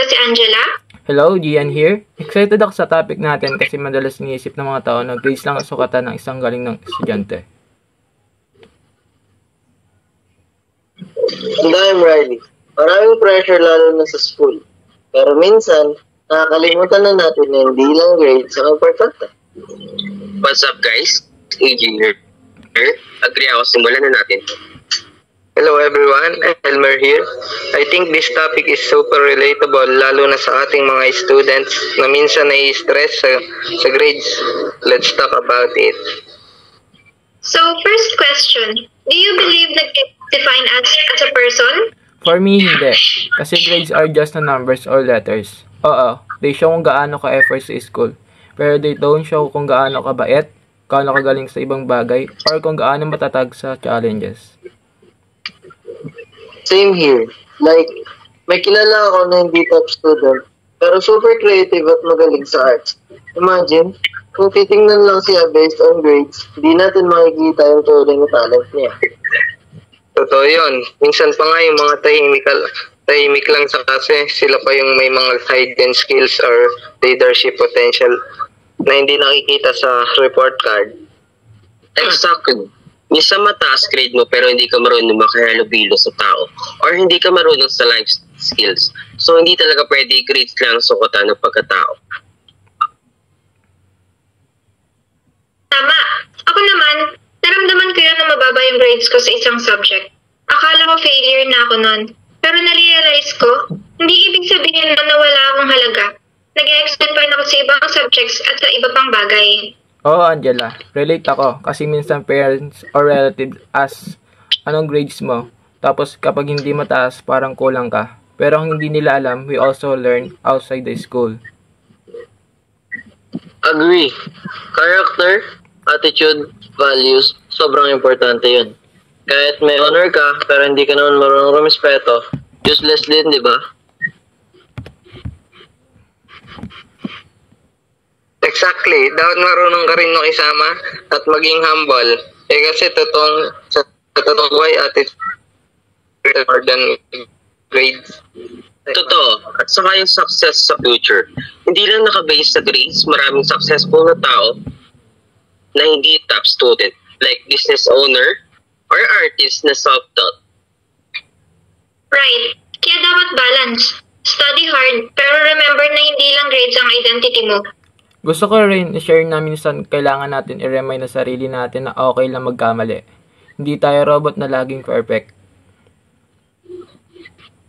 si Angela. Hello, Gian here. Excited ako sa topic natin kasi madalas iniisip ng mga tao na grades lang ang sukatan ng isang galing ng estudyante. And I'm Riley. Maraming pressure lalo na sa school. Pero minsan, nakakalimutan na natin na hindi lang grades ang importante. What's up guys? AJ here. Agree ako, simulan na natin. Hello everyone, Elmer here. I think this topic is super relatable lalo na sa ating mga students na minsan nai-stress sa grades. Let's talk about it. So, first question. Do you believe that grades define us as a person? For me, hindi. Kasi grades are just the numbers or letters. Oo, they show kung gaano ka effort sa school. Pero they don't show kung gaano ka bait, gaano ka galing sa ibang bagay, or kung gaano matatag sa challenges. Same here. Like, may kilala ako na hindi top student, pero super creative at magaling sa arts. Imagine, kung titingnan lang siya based on grades, di natin makikita yung tunay na talent niya. Totoo yun. Minsan pa nga yung mga tahimik lang sa klase, sila pa yung may mga hidden skills or leadership potential na hindi nakikita sa report card. Exactly. Minsan mataas grade mo pero hindi ka marunong makahalubilo sa tao or hindi ka marunong sa life skills. So hindi talaga pwede grades lang sukatan ng pagkatao. Tama. Ako naman, naramdaman ko yun na mababa yung grades ko sa isang subject. Akala ko failure na ako nun. Pero na-realize ko, hindi ibig sabihin na wala akong halaga. Nag-e-excel pa rin ako sa ibang subjects at sa iba pang bagay. Oo, Angela. Relate ako. Kasi minsan parents or relatives ask, anong grades mo? Tapos kapag hindi mataas, parang kulang ka. Pero ang hindi nila alam, we also learn outside the school. Agree. Character, attitude, values, sobrang importante yun. Kahit may honor ka, pero hindi ka naman marunong rumespeto, useless din, di ba? Exactly. Dapat marunong ka rin makisama at maging humble. Kasi sa totoong buhay attitude more than grades. Totoo. At saka yung success sa future. Hindi lang nakabase sa grades, maraming successful na tao na hindi top student. Like business owner or artist na self-taught. Right. Kaya dapat balance. Study hard, pero remember na hindi lang grades ang identity mo. Gusto ko rin i-share na minsan kailangan natin i-remind na sarili natin na okay lang magkamali. Hindi tayo robot na laging perfect.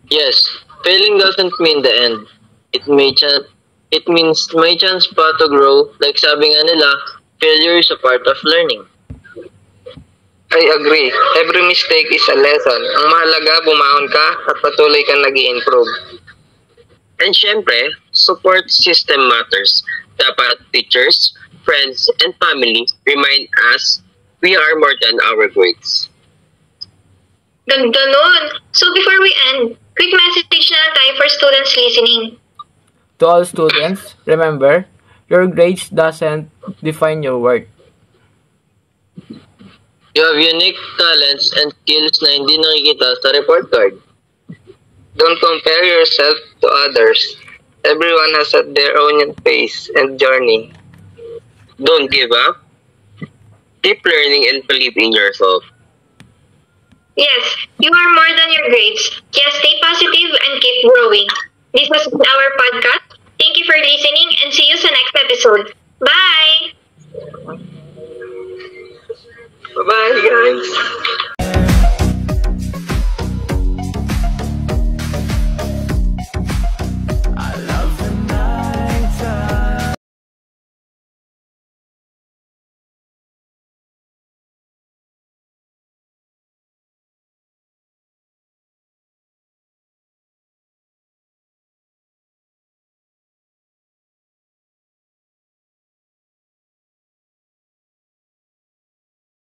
Yes, failing doesn't mean the end. It means may chance pa to grow. Like sabi nga nila, failure is a part of learning. I agree. Every mistake is a lesson. Ang mahalaga, bumaon ka at patuloy kang nag-i-improve. And syempre, support system matters. Dapat teachers, friends, and family remind us we are more than our grades. Ganda nun. So before we end, quick message na lang tayo for students listening. To all students, remember, your grades doesn't define your worth. You have unique talents and skills na hindi nakikita sa report card. Don't compare yourself to others. Everyone has their own pace and journey. Don't give up. Keep learning and believe in yourself. Yes, you are more than your grades. Kaya stay positive and keep growing. This was our podcast. Thank you for listening and see you sa next episode. Bye! Bye-bye, guys!